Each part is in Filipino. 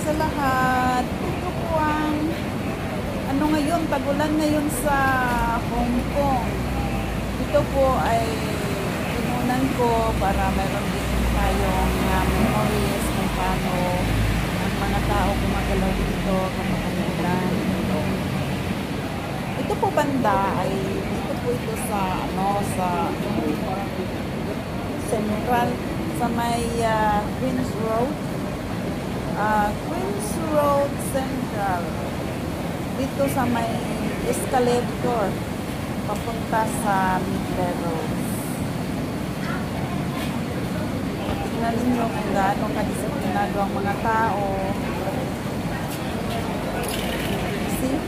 sa lahat. Ito po ang ano ngayon, tagulan ngayon sa Hong Kong. Ito po ay pinunan ko para meron din tayong memories kung paano ang mga tao gumagalaw dito kapag umulan. Ito po banda ay dito po ito sa Central, sa may Queens Road. Queens Road Central. Dito sa may escalator papunta sa Mid-Levels. Tingnan ninyo kung gaano kadisiplinado ang mga tao. See?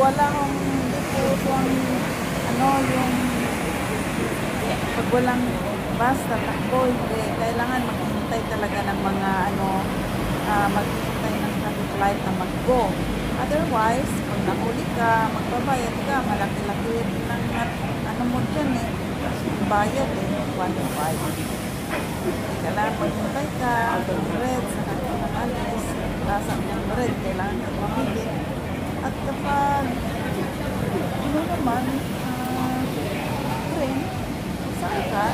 Wala akong hindi po yung yung pag walang bus, tatakbo, hindi. Kailangan maghintay talaga ng mga maghintay ng traffic light na mag-go. Otherwise, kung nahuli ka, magbabayad ka, malaki-laki ng mo dyan bayad 1.5. Kailangan maghintay ka, ng red, sa ng alis, lasang ng red, kailangan ka mamili. At kapag naman, train, saan ka,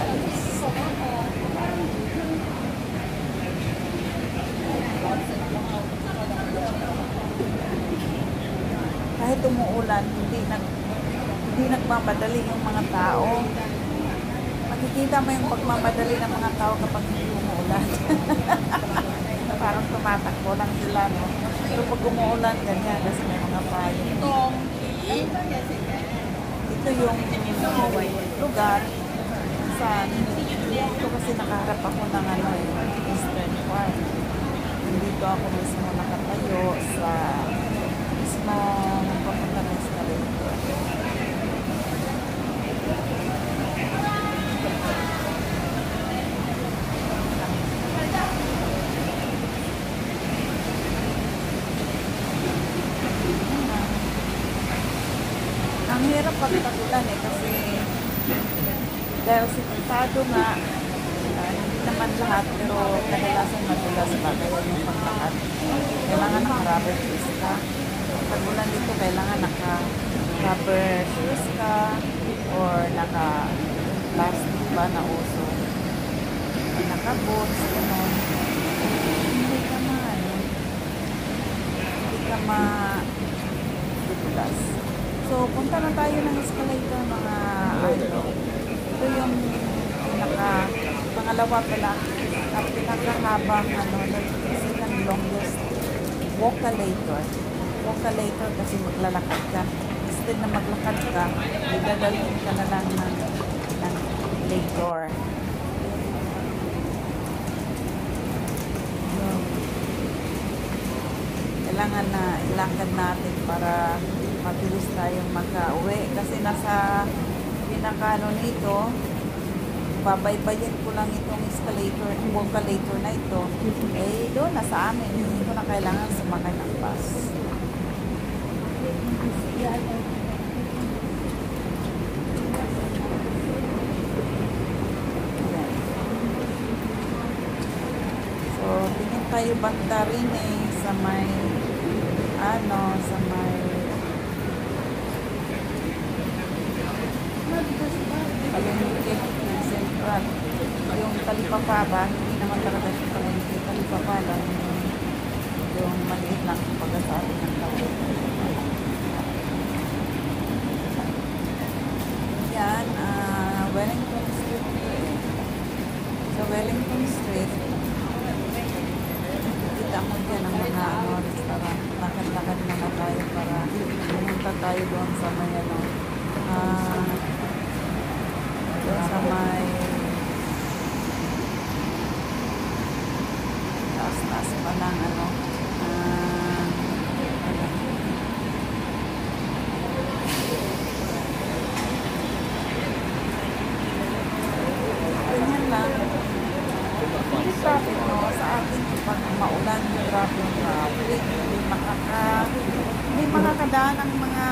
kahit umuulan, hindi nagmamadali yung mga tao. Makikita mo yung pagmamadali ng mga tao kapag hindi umuulan. Parang tumatakbo lang sila, no? Pero pag umuulan, ganyan, kasi may mga payo. Ito yung lugar saan dito kasi nakaharap ako ng Eastern Park. Dito ako mismo nakatayo sa mismo papunta ng escalator. Ang hirap pagtagulan kasi dahil sintado nga, hindi naman lahat, pero kadalasan madulas ba kaya yung pagtakad. Kailangan naka-rubber shoes ka. Tagulan dito, kailangan naka-rubber shoes ka or naka-plastic ba na uso. Naka-boots, gano'n. Hindi ka madulas. So, punta na tayo ng escalator, mga ito yung pangalawa pala, at pinakahabang second longest walkalator kasi maglalakad ka. Instead na maglakad ka, idadalhin ka na lang ng lator. Kailangan na ilakad natin para mabilis tayong magka-uwi kasi nasa nito, babaybayin ko lang itong walkalator na ito. Doon na sa amin, hindi ko na kailangan sumakay ng bus. So, tingin tayo banda rin sa may palengke ng Central. Yung Talipapa ba, hindi naman talaga yung palengke. Talipapa lang yung maliit lang pagkasabi ng tao. Yan, Wellington Street. Sa Wellington Street, kita mo dyan ang mga restaurant. Lakad-lakad na tayo para pumunta tayo doon sa may sa may taas pa lang ganyan lang. Hindi traffic sa atin pag maulan, traffic, hindi makakadaan ang mga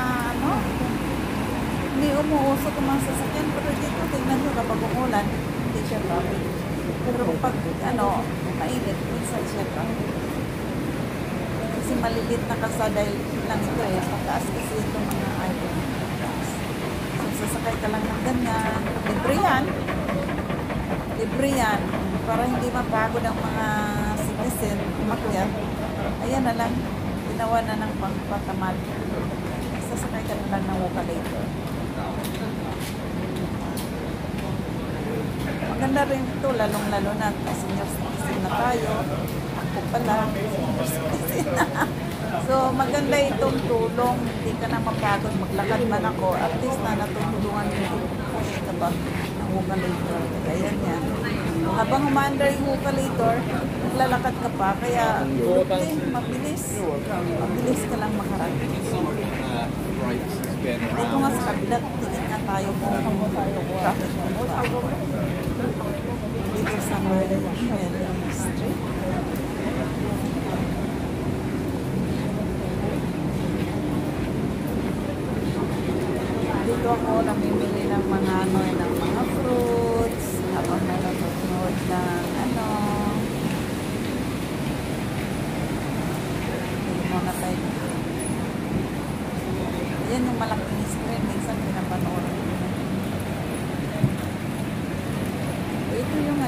hindi umuusok ang mga sasakyan, pero dito tingnan nyo kapag umulan, hindi siya traffic. Pero pag mainit, minsan siya ka. Kasi malilit na kasada lang ito eh. Pataas kasi itong mga idol. So, sasakay ka lang ng ganyan. Libre yan. Libre yan. Para hindi mapagod ang mga citizen umakyat. Ayan na lang. Ginawa na ng pangpatamad. Sasakay ka na lang ng Vocalator. Maganda rin ito, lalong-lalo na senior citizen na tayo. Ako pala, senior citizen na. So, maganda itong tulong. Hindi ka na mapagod. Maglakad man ako. At least na natutulungan ko ito ba ng Vocalator. Kaya yan. So, habang umandar yung Vocalator, naglalakad ka pa. Kaya, mabilis. Mabilis ka lang makarating. Dito nga sa kabila, tingin nga tayo kung traffic mo pa. Dito sa Merlion Street. Dito ako namimili ng mga ng mga fruits habang nanonood ng mga tayo. Yan yung malaking screen, minsan pinapanood. Ito yung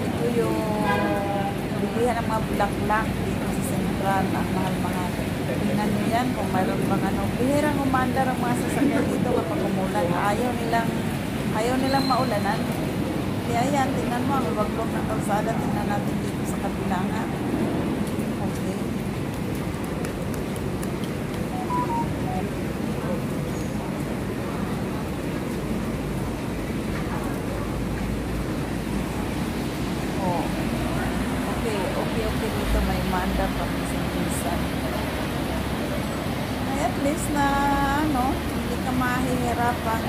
ito yung bilihan ng mga bulaklak dito sa Central, ang mahal-mahal. Tingnan nyo yan kung mayroon bang bihirang umandar ang mga sasakyan dito kapag umulan. Ayaw nilang maulanan. Kaya yan, tingnan mo ang waglog ng kalsada, tingnan natin dito sa kabilangan. Okay. Okay dito may mandar pa minsan. Ay, at least na hindi ka mahihirapan.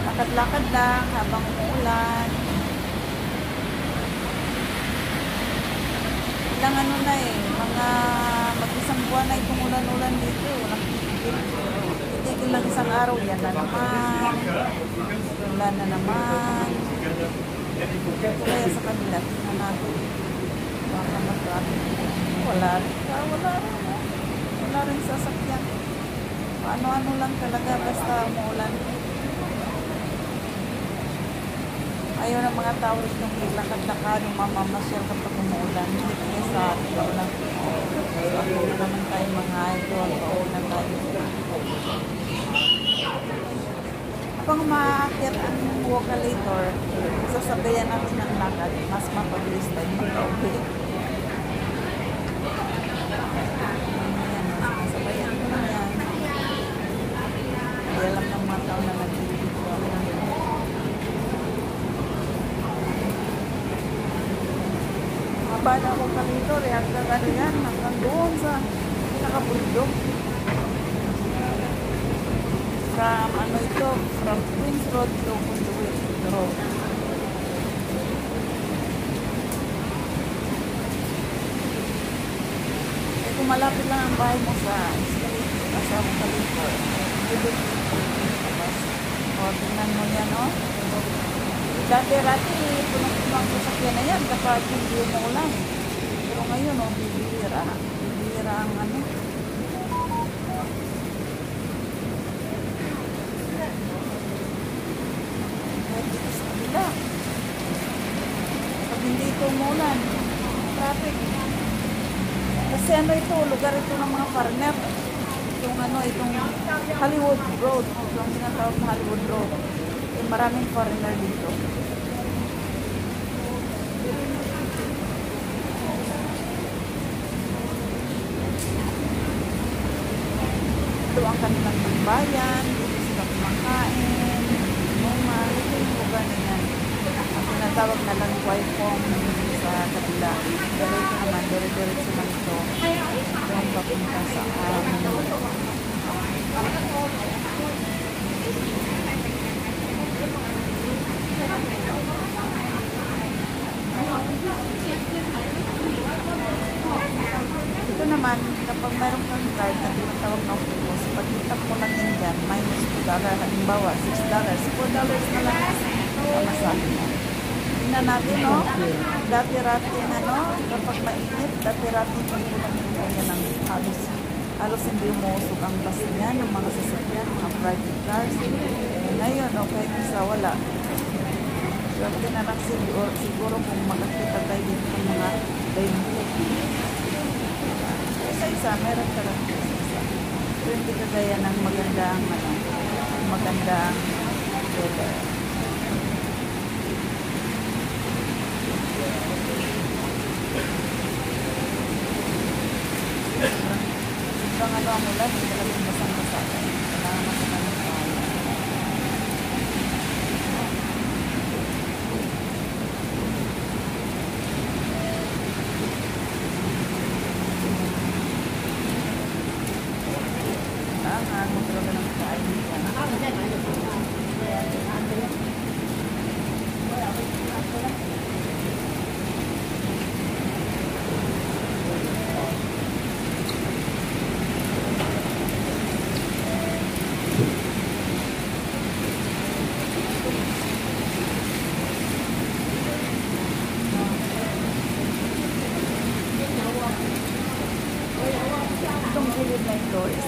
Lakad-lakad lang habang umuulan. Ilang na mga mag-isang buwan na itong ulan-ulan dito. Walang titigil lang isang araw. Yan na naman. Ulan na naman. Kaya sa kanila, tingnan natin. Baka mag-traffic. Wala rin sasakyan. Ano-ano lang talaga basta umuulan. Ayaw ng mga tao rin nung maglakad-lakad, mamamasyal kapag umuulan. Hindi kaya sa atin lang. Ako naman tayo mga idol, paulan tayo. Kapag umaakyat ang Vocalator, sasabayan natin ang lakad, mas mapabilis tayo mag-okay. Sasabayan ko na yan. Hindi alam ng mga tao na nagtitito. Maba na Vocalator, hanggang yan, hanggang doon sa pinakabundok. From Queens Road to Conduit Road. Kung malapit lang ang bahay mo sa escalator, sa Vocalator, tingnan mo yan, Dati-rati, punong-puno ang sasakyan na yan kapag hindi umuulan. Pero ngayon, bibihira ang dito sa kabila. Pag hindi ito umulan, traffic. Kasi ito, lugar ito ng mga foreigner. Itong Hollywood Road. Ito ang tinatawag na Hollywood Road. Maraming foreigner dito. Ito ang kanilang bayan. Dito sila kumakain. Ito yung lugar na yan. Ang tinatawag na lang Waifong sa kabila. Pero ito naman, dire-diretso lang ito. Yung papunta sa ito naman, kapag mayroon kang card na tinatawag na octopus, pag hitap mo lang yan dyan, -$2, halimbawa $6, $4 na lang ang masahe mo. na natin, no? Dati-rating, kapag mainit, dati-rating yung ulan yan ang halos hindi umusog ang bus niya, ng mga sasakyan, mga private cars. Ngayon, kahit isa wala. Swerte na lang siguro kung makakita tayo dito ng mga rainbow. Isa-isa, meron ka lang isa-isa. So, hindi kagaya ng magandang weather. Sobrang ang ulan, hindi talagang basang-basa. Kailangan makita ng tao. Magkaroon ng kain dyan. Itong gilid na ito is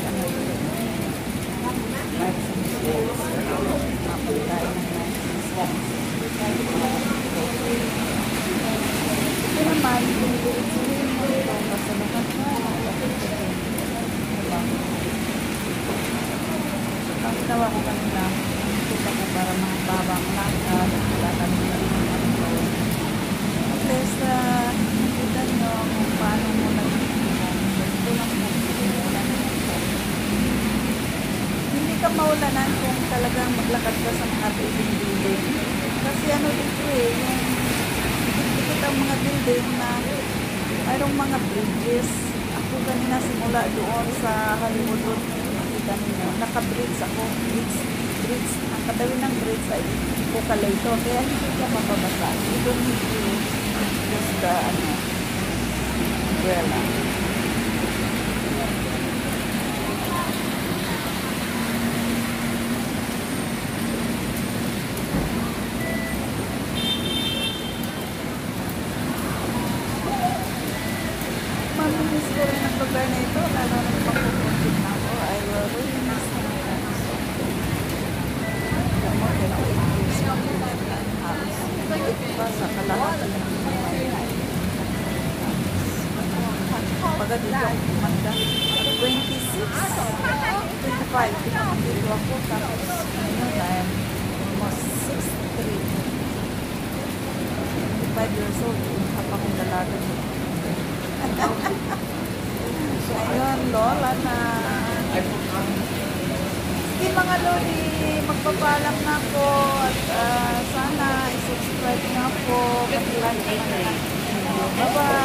ito naman, yung gilid-gilid mo ito, kasalaman mo, ang ginawa ko kanina, kita ko para mahaba ang lakad, wala kami na at least, nakita nyo kung paano mo nagsisimula. Ito lang po, hindi ka maulanan kung talagang maglakad ka sa mga building. Kasi dito yung dikit ang mga building na mayroong mga bridges. Ako kanina simula doon sa Hollywood Road, nakita niyo, naka-bridge ako. Bridge. Ang kadawin ng bridge ay Bukalito. Kaya hindi ka mababasa. You don't need to use the umbrella. Mamimiss ko rin ang lugar na ito, lalo na pagpupuntik na ako. I will really miss the house. Alam mo, 28 years na ako ang house. Diba, sa kalahatan ng buhay. Pagka dito ako kumanda, 26, 25, pinakandito ako. Tapos, ngayon, I'm almost 63. 25 years old, habang akong dalaga dito. So, ayun, Lola na. Sige mga Lodi, magpapaalam na ako at sana i-subscribe na ako. Bye-bye.